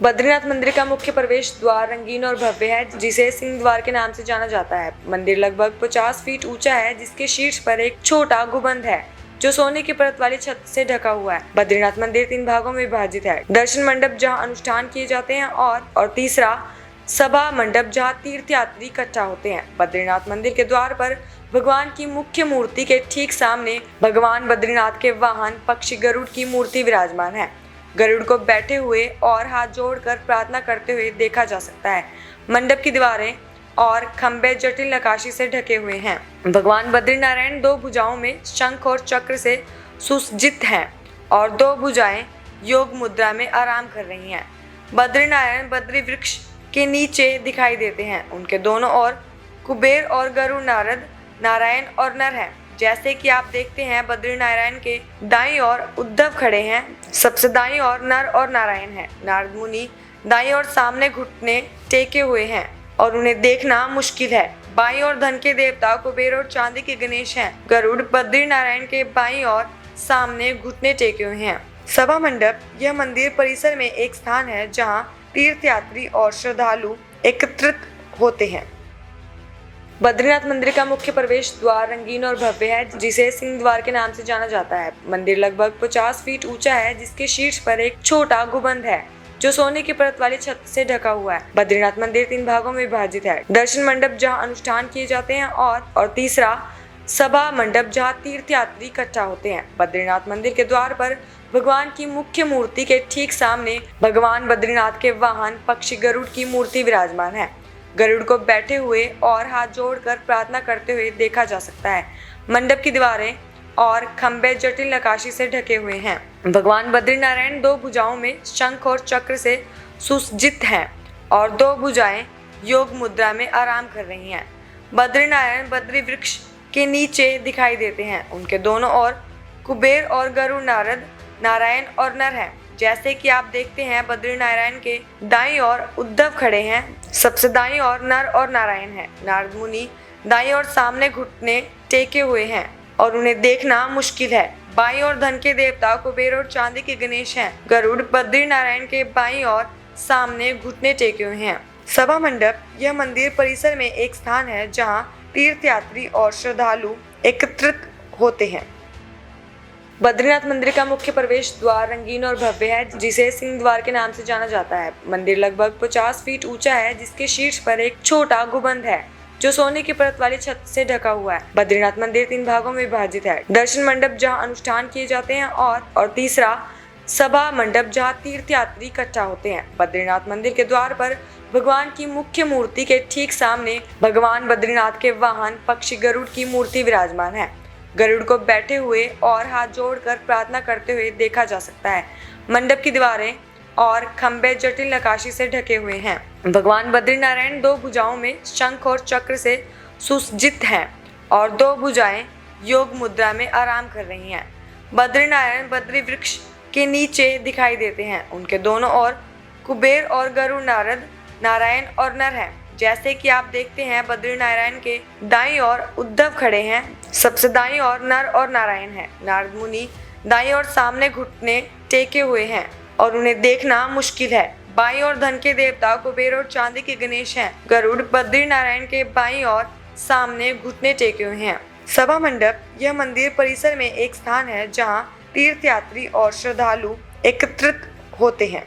बद्रीनाथ मंदिर का मुख्य प्रवेश द्वार रंगीन और भव्य है, जिसे सिंह द्वार के नाम से जाना जाता है। मंदिर लगभग 50 फीट ऊंचा है, जिसके शीर्ष पर एक छोटा गुंबद है जो सोने की परत वाली छत से ढका हुआ है। बद्रीनाथ मंदिर 3 भागों में विभाजित है: दर्शन मंडप जहाँ अनुष्ठान किए जाते हैं और तीसरा सभा मंडप जहाँ तीर्थयात्री इकट्ठा होते हैं। बद्रीनाथ मंदिर के द्वार पर भगवान की मुख्य मूर्ति के ठीक सामने भगवान बद्रीनाथ के वाहन पक्षी गरुड़ की मूर्ति विराजमान है। गरुड़ को बैठे हुए और हाथ जोड़कर प्रार्थना करते हुए देखा जा सकता है। मंडप की दीवारें और खंभे जटिल नक्काशी से ढके हुए हैं। भगवान बद्रीनारायण 2 भुजाओं में शंख और चक्र से सुसज्जित हैं और 2 भुजाएं योग मुद्रा में आराम कर रही हैं। बद्रीनारायण बद्री वृक्ष के नीचे दिखाई देते हैं। उनके दोनों ओर कुबेर और गरुड़ नारद, नारायण और नर हैं। जैसे कि आप देखते हैं, बद्रीनारायण के दाईं ओर उद्धव खड़े हैं। सबसे दाईं ओर नर और नारायण हैं। नारद मुनि दाईं ओर सामने घुटने टेके हुए हैं और उन्हें देखना मुश्किल है। बाईं ओर धन के देवता कुबेर और चांदी के गणेश हैं। गरुड़ बद्रीनारायण के बाईं ओर सामने घुटने टेके हुए हैं। सभा मंडप यह मंदिर परिसर में एक स्थान है जहाँ तीर्थयात्री और श्रद्धालु एकत्रित होते हैं। बद्रीनाथ मंदिर का मुख्य प्रवेश द्वार रंगीन और भव्य है, जिसे सिंह द्वार के नाम से जाना जाता है। मंदिर लगभग 50 फीट ऊंचा है, जिसके शीर्ष पर एक छोटा गुंबद है जो सोने की परत वाली छत से ढका हुआ है। बद्रीनाथ मंदिर 3 भागों में विभाजित है: दर्शन मंडप जहाँ अनुष्ठान किए जाते हैं और तीसरा सभा मंडप जहाँ तीर्थयात्री इकट्ठा होते हैं। बद्रीनाथ मंदिर के द्वार पर भगवान की मुख्य मूर्ति के ठीक सामने भगवान बद्रीनाथ के वाहन पक्षी गरुड़ की मूर्ति विराजमान है। गरुड़ को बैठे हुए और हाथ जोड़कर प्रार्थना करते हुए देखा जा सकता है। मंडप की दीवारें और खंभे जटिल नक्काशी से ढके हुए हैं। भगवान बद्रीनारायण 2 भुजाओं में शंख और चक्र से सुसज्जित हैं और 2 भुजाएं योग मुद्रा में आराम कर रही हैं। बद्रीनारायण बद्री वृक्ष के नीचे दिखाई देते हैं। उनके दोनों ओर कुबेर और गरुड़ नारद, नारायण और नर हैं। जैसे कि आप देखते हैं, बद्रीनारायण के दाईं ओर उद्धव खड़े हैं। सबसे दाईं ओर नर और नारायण हैं। नारद मुनि दाईं ओर सामने घुटने टेके हुए हैं और उन्हें देखना मुश्किल है। बाईं ओर धन के देवता कुबेर और चांदी के गणेश हैं। गरुड़ बद्रीनारायण के बाईं ओर सामने घुटने टेके हुए हैं। सभा मंडप यह मंदिर परिसर में एक स्थान है जहाँ तीर्थयात्री और श्रद्धालु एकत्रित होते हैं। बद्रीनाथ मंदिर का मुख्य प्रवेश द्वार रंगीन और भव्य है, जिसे सिंह द्वार के नाम से जाना जाता है। मंदिर लगभग 50 फीट ऊंचा है, जिसके शीर्ष पर एक छोटा गुंबद है जो सोने की परत वाली छत से ढका हुआ है। बद्रीनाथ मंदिर 3 भागों में विभाजित है: दर्शन मंडप जहाँ अनुष्ठान किए जाते हैं और तीसरा सभा मंडप जहाँ तीर्थयात्री इकट्ठा होते हैं। बद्रीनाथ मंदिर के द्वार पर भगवान की मुख्य मूर्ति के ठीक सामने भगवान बद्रीनाथ के वाहन पक्षी गरुड़ की मूर्ति विराजमान है। गरुड़ को बैठे हुए और हाथ जोड़कर प्रार्थना करते हुए देखा जा सकता है। मंडप की दीवारें और खंभे जटिल नक्काशी से ढके हुए हैं। भगवान बद्रीनारायण 2 भुजाओं में शंख और चक्र से सुसज्जित हैं और 2 भुजाएं योग मुद्रा में आराम कर रही हैं। बद्रीनारायण बद्री वृक्ष के नीचे दिखाई देते हैं। उनके दोनों ओर कुबेर और गरुड़ नारद, नारायण और नर हैं। जैसे कि आप देखते हैं, बद्रीनारायण के दाईं ओर उद्धव खड़े हैं। सबसे दाईं ओर नर और नारायण हैं। नारद मुनि दाईं ओर सामने घुटने टेके हुए हैं और उन्हें देखना मुश्किल है। बाईं ओर धन के देवता कुबेर और चांदी के गणेश हैं। गरुड़ बद्रीनारायण के बाईं ओर सामने घुटने टेके हुए हैं। सभा मंडप यह मंदिर परिसर में एक स्थान है जहाँ तीर्थयात्री और श्रद्धालु एकत्रित होते हैं।